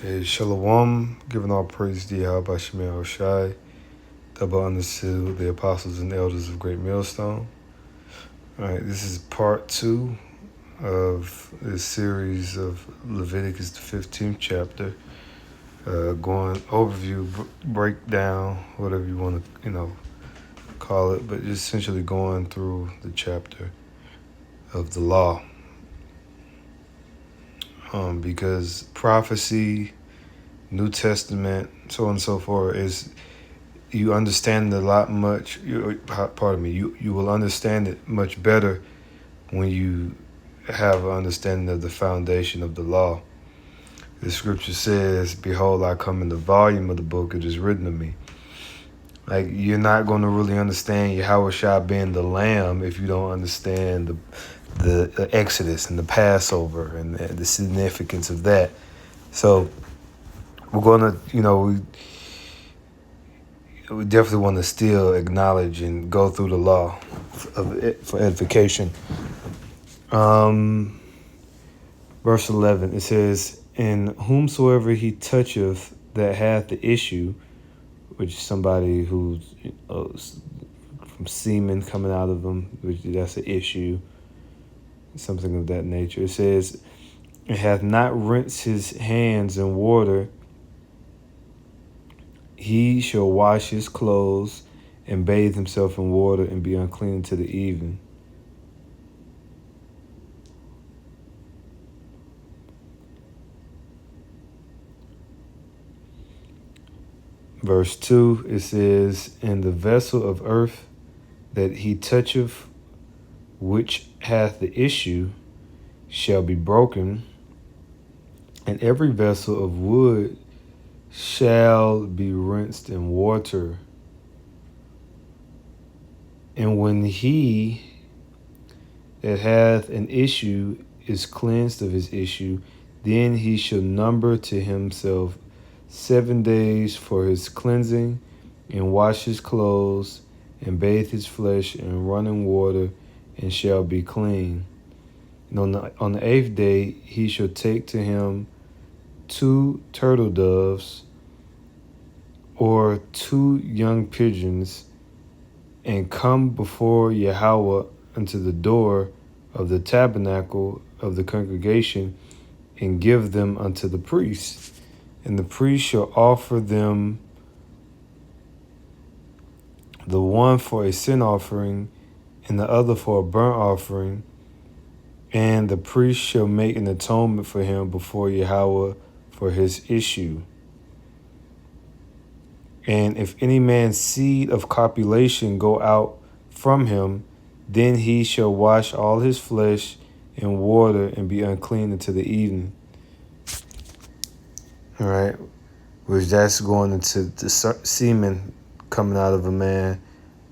Okay, Shalom, giving all praise to Yahweh Shemel Shai, double honors to the apostles and elders of Great Millstone. All right, this is part 2 of this series of Leviticus, the 15th chapter. Going overview, breakdown, whatever you want to, call it, but just essentially going through the chapter of the law. Because prophecy, New Testament, so on and so forth, is you understand a lot much. You will understand it much better when you have an understanding of the foundation of the law. The scripture says, "Behold, I come in the volume of the book; it is written of me." Like, you're not going to really understand Yahweh Shai being the Lamb if you don't understand the Exodus and the Passover and the significance of that. So we're going to, we definitely want to still acknowledge and go through the law for edification. Verse 11, it says, "And whomsoever he toucheth that hath the issue," which is somebody who's from semen coming out of them, which that's an issue, something of that nature. It says, "And hath not rinsed his hands in water, he shall wash his clothes and bathe himself in water and be unclean until the evening." Verse 2, it says, "And the vessel of earth that he toucheth, which hath the issue, shall be broken, and every vessel of wood shall be rinsed in water. And when he that hath an issue is cleansed of his issue, then he shall number to himself 7 days for his cleansing, and wash his clothes, and bathe his flesh in running water, and shall be clean. And on the 8th day he shall take to him 2 turtle doves, or 2 young pigeons, and come before Yahweh unto the door of the tabernacle of the congregation, and give them unto the priest. And the priest shall offer them, the one for a sin offering, and the other for a burnt offering. And the priest shall make an atonement for him before Yahweh for his issue. And if any man's seed of copulation go out from him, then he shall wash all his flesh in water and be unclean until the evening." All right, which that's going into the semen coming out of a man.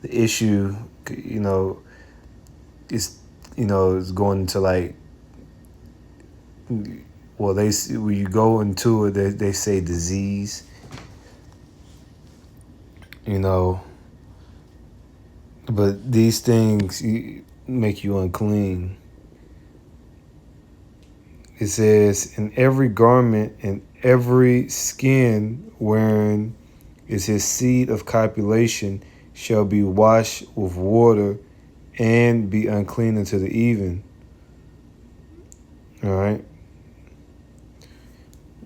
The issue, is going into, like, well, when you go into it, they say disease, but these things make you unclean. It says, "In every garment and every skin wherein is his seed of copulation shall be washed with water and be unclean until the evening." All right.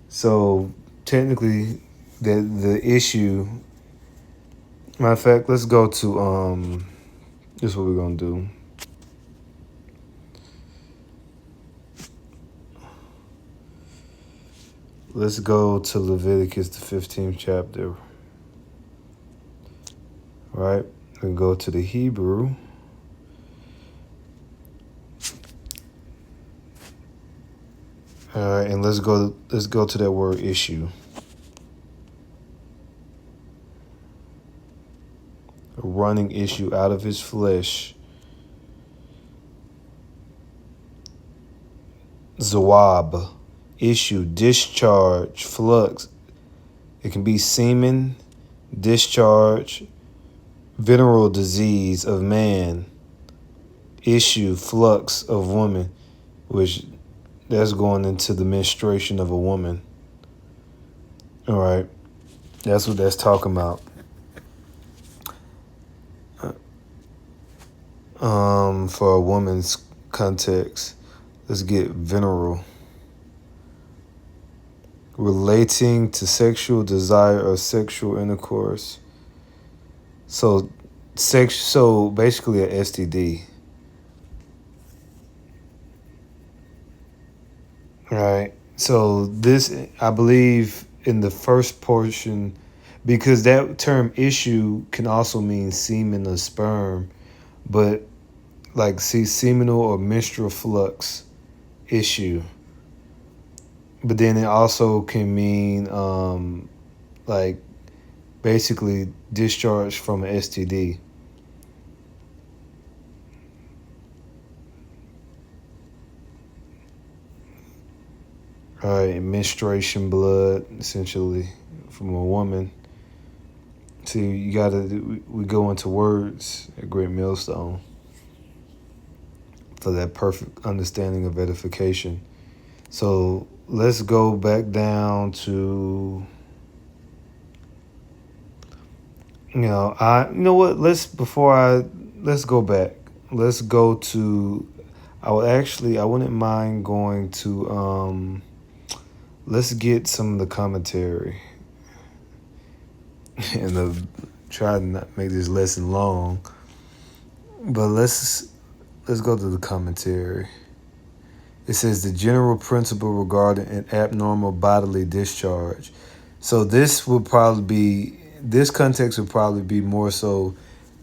So technically, the issue. Matter of fact, let's go to this is what we're gonna do. Let's go to Leviticus, the 15th chapter. All right, and go to the Hebrew. All right, and let's go to that word issue. A running issue out of his flesh. Zawab, issue, discharge, flux. It can be semen, discharge, venereal disease of man, issue, flux of woman, which that's going into the menstruation of a woman. All right. That's what that's talking about. For a woman's context, let's get veneral. Relating to sexual desire or sexual intercourse. So, so basically a STD. Right. So this, I believe, in the first portion, because that term issue can also mean semen or sperm, but like see seminal or menstrual flux issue. But then it also can mean like basically discharge from an STD. Right, menstruation blood essentially from a woman. See, you gotta we go into words at Great Millstone for that perfect understanding of edification. So let's go back down to you know what, let's go back. Let's go to I wouldn't mind going to let's get some of the commentary and try to not make this lesson long. But let's go to the commentary. It says the general principle regarding an abnormal bodily discharge. So this context would probably be more so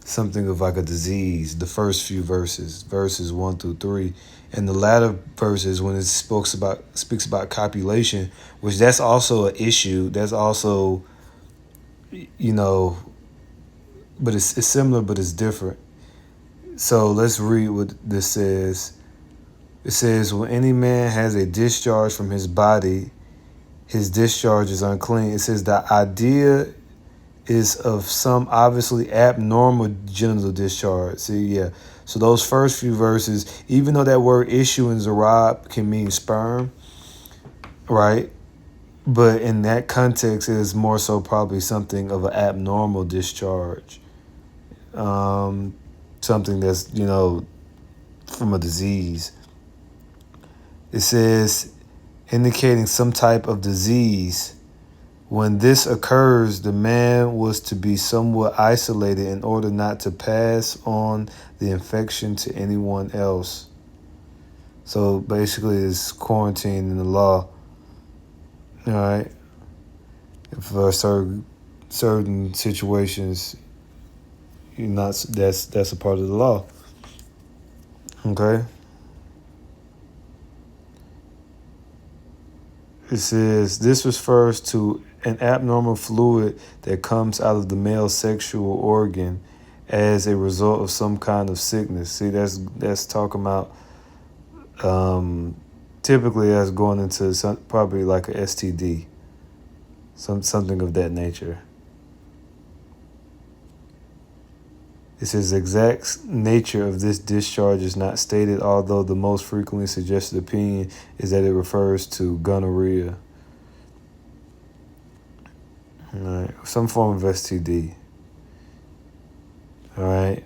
something of like a disease. The first few verses 1 through 3, and the latter verses when it speaks about copulation, which that's also an issue. That's also, you know, but it's similar, but it's different. So let's read what this says. It says, when any man has a discharge from his body, his discharge is unclean. It says the idea is of some obviously abnormal genital discharge. See, yeah. So those first few verses, even though that word issue in Zarab can mean sperm, right? But in that context, it is more so probably something of an abnormal discharge. Something that's, from a disease. It says, indicating some type of disease. When this occurs, the man was to be somewhat isolated in order not to pass on the infection to anyone else. So basically, it's quarantine in the law. All right, for certain situations, you're not. That's a part of the law. Okay. It says this refers to an abnormal fluid that comes out of the male sexual organ as a result of some kind of sickness. See, that's talking about typically that's going into probably like a STD, something of that nature. It says exact nature of this discharge is not stated, although the most frequently suggested opinion is that it refers to gonorrhea. All right, some form of STD. All right.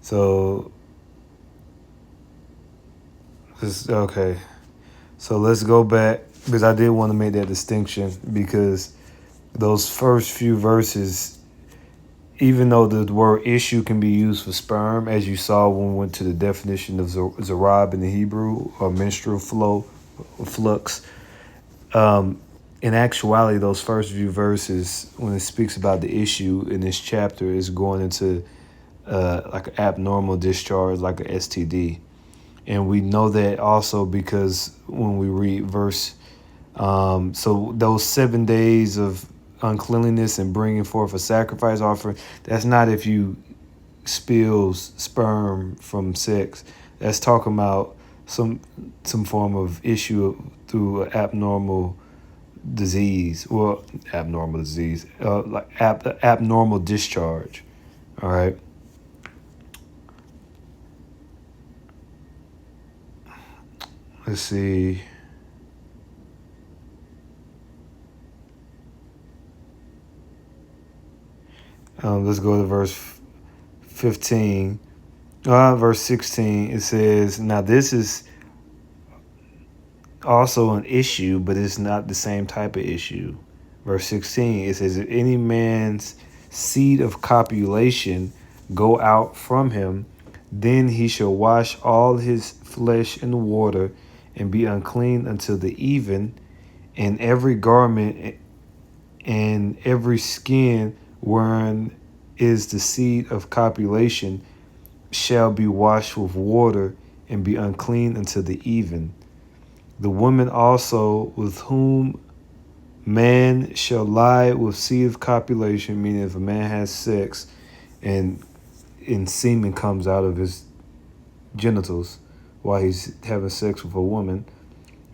So okay. So let's go back because I did want to make that distinction because those first few verses, even though the word issue can be used for sperm, as you saw when we went to the definition of zarab in the Hebrew, or menstrual flow, or flux, in actuality, those first few verses, when it speaks about the issue in this chapter, is going into like an abnormal discharge, like a STD. And we know that also because when we read verse, so those 7 days of uncleanliness and bringing forth a sacrifice offering, that's not if you spills sperm from sex. That's talking about some form of issue through an abnormal disease. Well, abnormal disease, like abnormal discharge. All right. Let's see. Let's go to verse 15. Verse 16, it says, now this is also an issue, but it's not the same type of issue. Verse 16, it says, if any man's seed of copulation go out from him, then he shall wash all his flesh in water and be unclean until the even, and every garment and every skin wherein is the seed of copulation shall be washed with water and be unclean until the even. The woman also with whom man shall lie with seed of copulation, meaning if a man has sex and semen comes out of his genitals while he's having sex with a woman,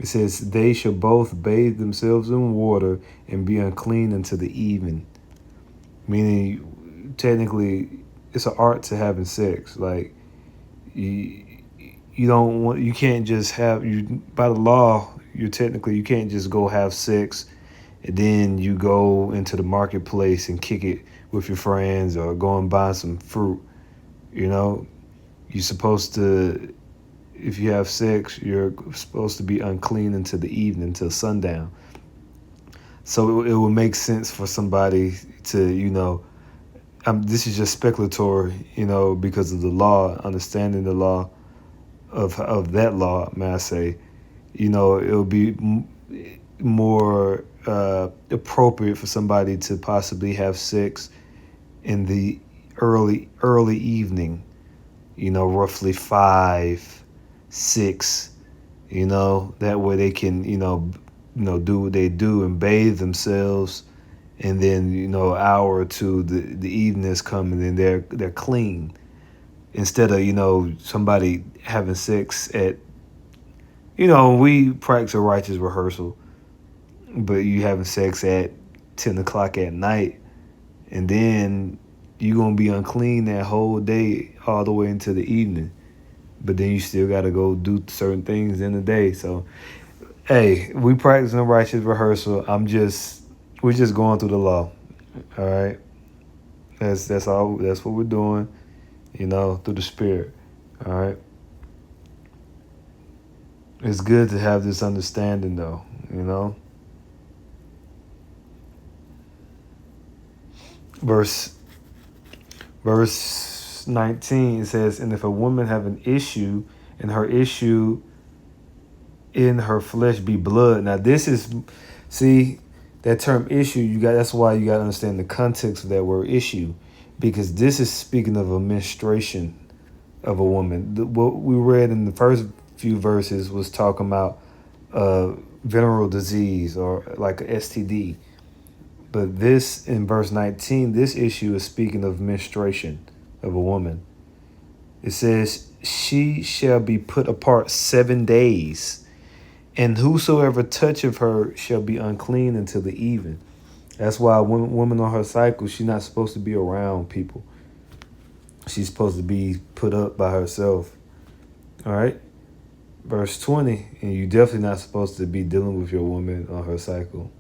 it says they shall both bathe themselves in water and be unclean until the even. Meaning, technically, it's an art to having sex. Like, you can't just have, by the law, you can't just go have sex and then you go into the marketplace and kick it with your friends or go and buy some fruit. You're supposed to, if you have sex, you're supposed to be unclean until the evening, until sundown. So it would make sense for somebody to, this is just speculatory, because of the law, understanding the law of that law, may I say, it would be more appropriate for somebody to possibly have sex in the early evening, roughly 5, 6, that way they can, do what they do and bathe themselves, and then, an hour or two, the evening is coming and they're clean. Instead of, somebody having sex at, we practice a righteous rehearsal, but you having sex at 10 o'clock at night, and then you're going to be unclean that whole day all the way into the evening. But then you still got to go do certain things in the day. So, hey, we practicing a righteous rehearsal. We're just going through the law. All right. That's all. That's what we're doing, through the Spirit. All right. It's good to have this understanding, though, Verse 19 says, and if a woman have an issue, and her issue in her flesh be blood. Now this is, see, that term issue, that's why you got to understand the context of that word issue, because this is speaking of a menstruation of a woman. What we read in the first few verses was talking about venereal disease or like a STD. But this, in verse 19, this issue is speaking of menstruation of a woman. It says, she shall be put apart 7 days, and whosoever toucheth her shall be unclean until the even. That's why a woman on her cycle, she's not supposed to be around people. She's supposed to be put up by herself. All right? Verse 20, and you definitely not supposed to be dealing with your woman on her cycle.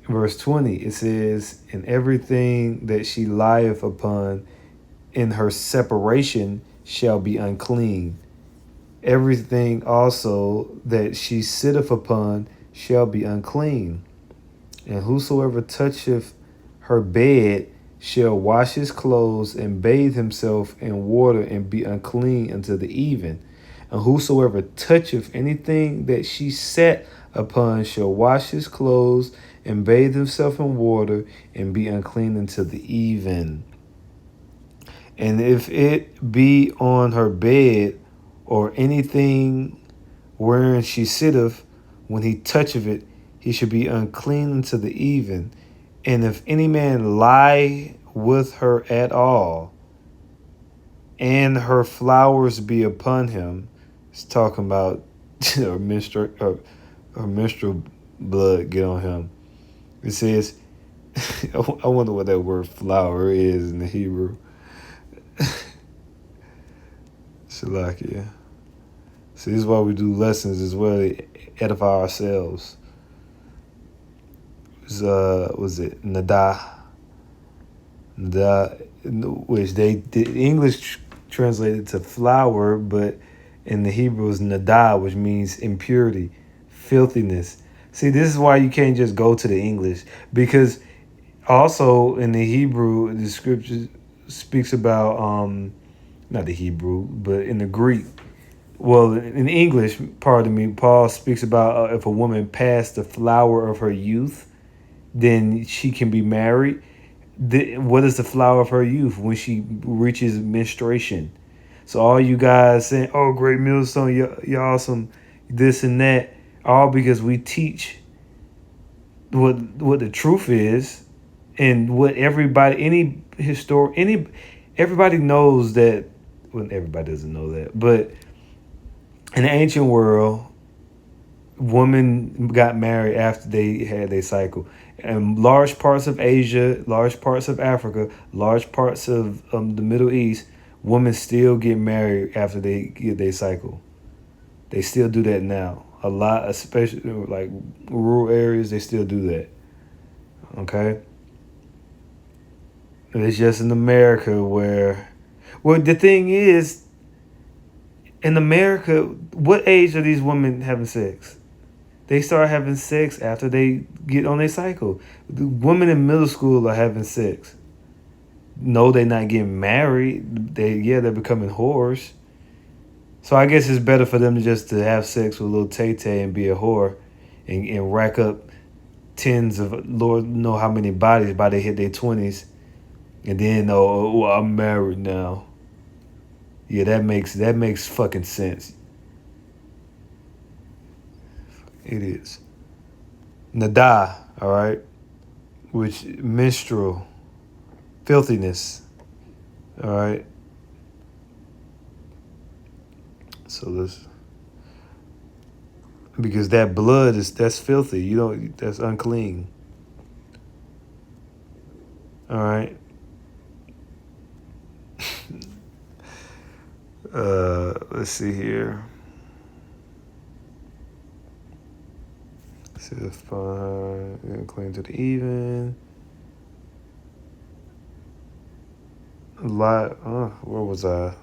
Verse 20, it says, and everything that she lieth upon in her separation shall be unclean. Everything also that she sitteth upon shall be unclean. And whosoever toucheth her bed shall wash his clothes and bathe himself in water and be unclean until the even. And whosoever toucheth anything that she sat upon shall wash his clothes and bathe himself in water and be unclean until the even. And if it be on her bed or anything wherein she sitteth, when he toucheth it, he should be unclean until the even. And if any man lie with her at all, and her flowers be upon him, it's talking about her menstrual blood get on him. It says, I wonder what that word flower is in the Hebrew. Shalakia. See, this is why we do lessons as well, to edify ourselves. Was it Nadah? which the English translated to flower, but in the Hebrew is nada, which means impurity, filthiness. See, this is why you can't just go to the English, because also in the Hebrew, the scripture speaks about not the Hebrew, but in the Greek. Well, in English, pardon me, Paul speaks about if a woman passed the flower of her youth, then she can be married. What is the flower of her youth? When she reaches menstruation. So all you guys saying, "Oh, great millstone, y'all some this and that," all because we teach what the truth is, and what everybody knows that. Well, everybody doesn't know that, but in the ancient world, women got married after they had their cycle. And large parts of Asia, large parts of Africa, large parts of the Middle East, women still get married after they get their cycle. They still do that now. A lot, especially like rural areas, they still do that. Okay? It's just in America where, well, the thing is, in America, what age are these women having sex? They start having sex after they get on their cycle. The women in middle school are having sex. No, they're not getting married. They're becoming whores. So I guess it's better for them to have sex with little Tay Tay and be a whore, and rack up tens of Lord know how many bodies by they hit their 20s, and then I'm married now. Yeah, that makes fucking sense. It is. Nada, all right, which menstrual filthiness, all right. So this, because that blood that's filthy. That's unclean. All right. Let's see here. See the fine, clean to the even. Lie. Where was I?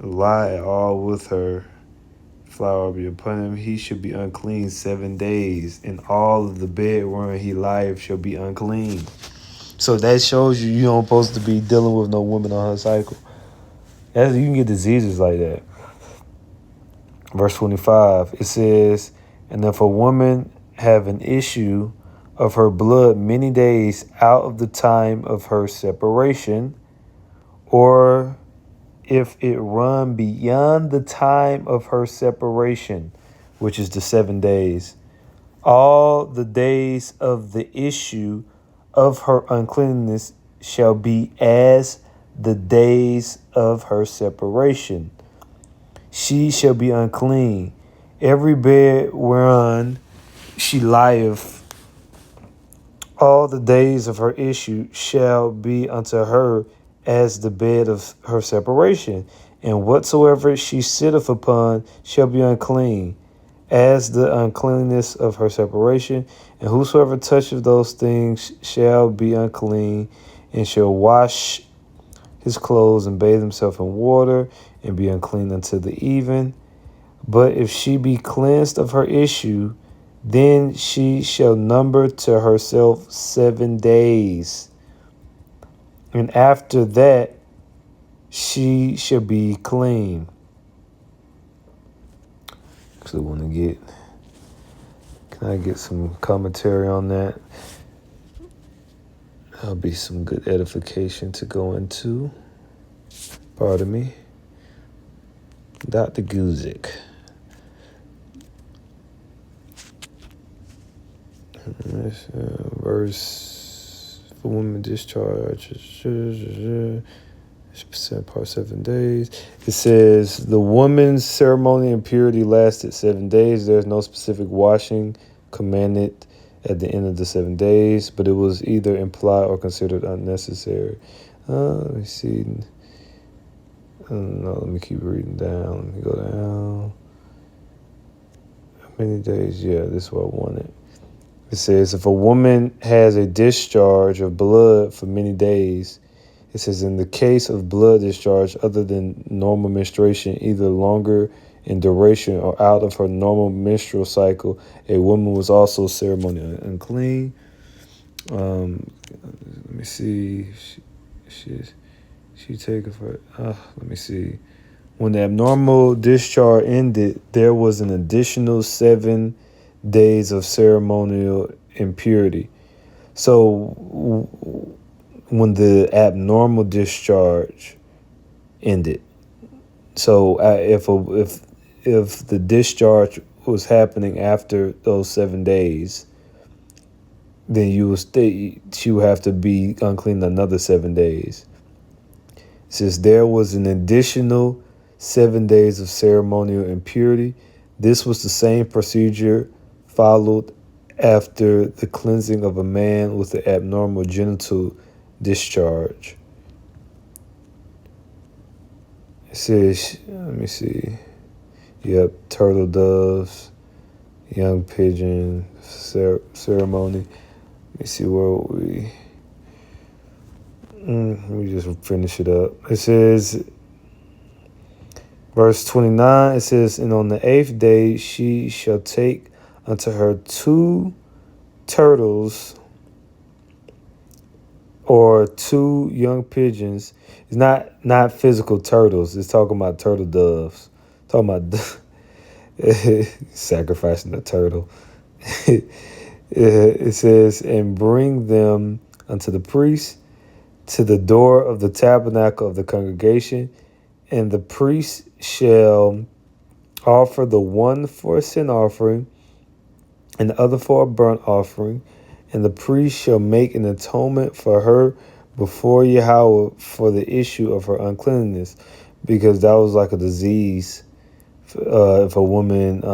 Lie all with her. Flower be upon him. He should be unclean 7 days, and all of the bed wherein he lieth shall be unclean. So that shows you don't supposed to be dealing with no woman on her cycle. You can get diseases like that. Verse 25, it says, "And if a woman have an issue of her blood many days out of the time of her separation, or if it run beyond the time of her separation," which is the 7 days, "all the days of the issue of her uncleanness shall be as the days of her separation. She shall be unclean. Every bed whereon she lieth, all the days of her issue shall be unto her as the bed of her separation. And whatsoever she sitteth upon shall be unclean, as the uncleanness of her separation. And whosoever toucheth those things shall be unclean, and shall wash his clothes and bathe himself in water, and be unclean until the even. But if she be cleansed of her issue, then she shall number to herself 7 days. And after that, she shall be clean." So can I get some commentary on that? That'll be some good edification to go into. Pardon me. Dr. Guzik. Verse for women discharge. Part 7 days. It says the woman's ceremony and purity lasted 7 days. There's no specific washing commanded at the end of the 7 days, but it was either implied or considered unnecessary. Let me see. No, let me keep reading down. Let me go down. How many days? Yeah, this is what I wanted. It says, if a woman has a discharge of blood for many days, it says, in the case of blood discharge other than normal menstruation, either longer in duration or out of her normal menstrual cycle, a woman was also ceremonially unclean. Let me see. She take it for. Let me see. When the abnormal discharge ended, there was an additional 7 days of ceremonial impurity. So when the abnormal discharge ended, so if the discharge was happening after those 7 days, then she would have to be unclean another 7 days. It says there was an additional 7 days of ceremonial impurity. This was the same procedure followed after the cleansing of a man with the abnormal genital discharge. It says, let me see. Yep, turtle doves, young pigeon, ceremony. Let me see where we. Let me just finish it up. It says, verse 29, it says, and on the 8th day she shall take unto her 2 turtles or 2 young pigeons. It's not physical turtles. It's talking about turtle doves. Talking about sacrificing the turtle. It says, and bring them unto the priest to the door of the tabernacle of the congregation, and the priest shall offer the one for a sin offering and the other for a burnt offering, and the priest shall make an atonement for her before Yahweh for the issue of her uncleanness, because that was like a disease. If a woman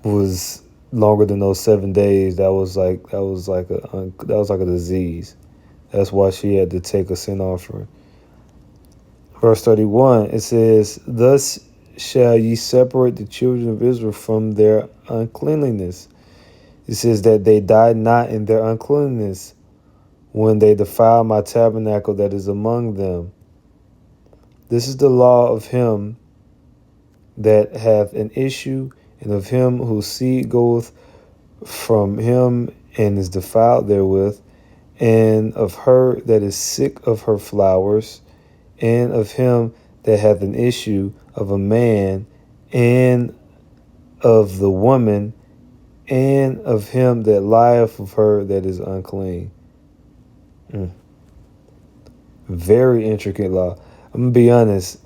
was longer than those 7 days, that was like a disease. That's why she had to take a sin offering. Verse 31, it says, thus shall ye separate the children of Israel from their uncleanliness. It says that they die not in their uncleanness when they defile my tabernacle that is among them. This is the law of him that hath an issue, and of him whose seed goeth from him and is defiled therewith, and of her that is sick of her flowers, and of him that hath an issue of a man, and of the woman, and of him that lieth with her that is unclean. Very intricate law. I'm going to be honest,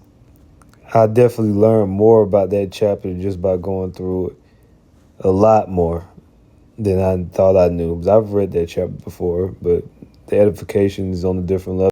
I definitely learned more about that chapter just by going through it. A lot more than I thought I knew. Because I've read that chapter before, but the edification is on a different level.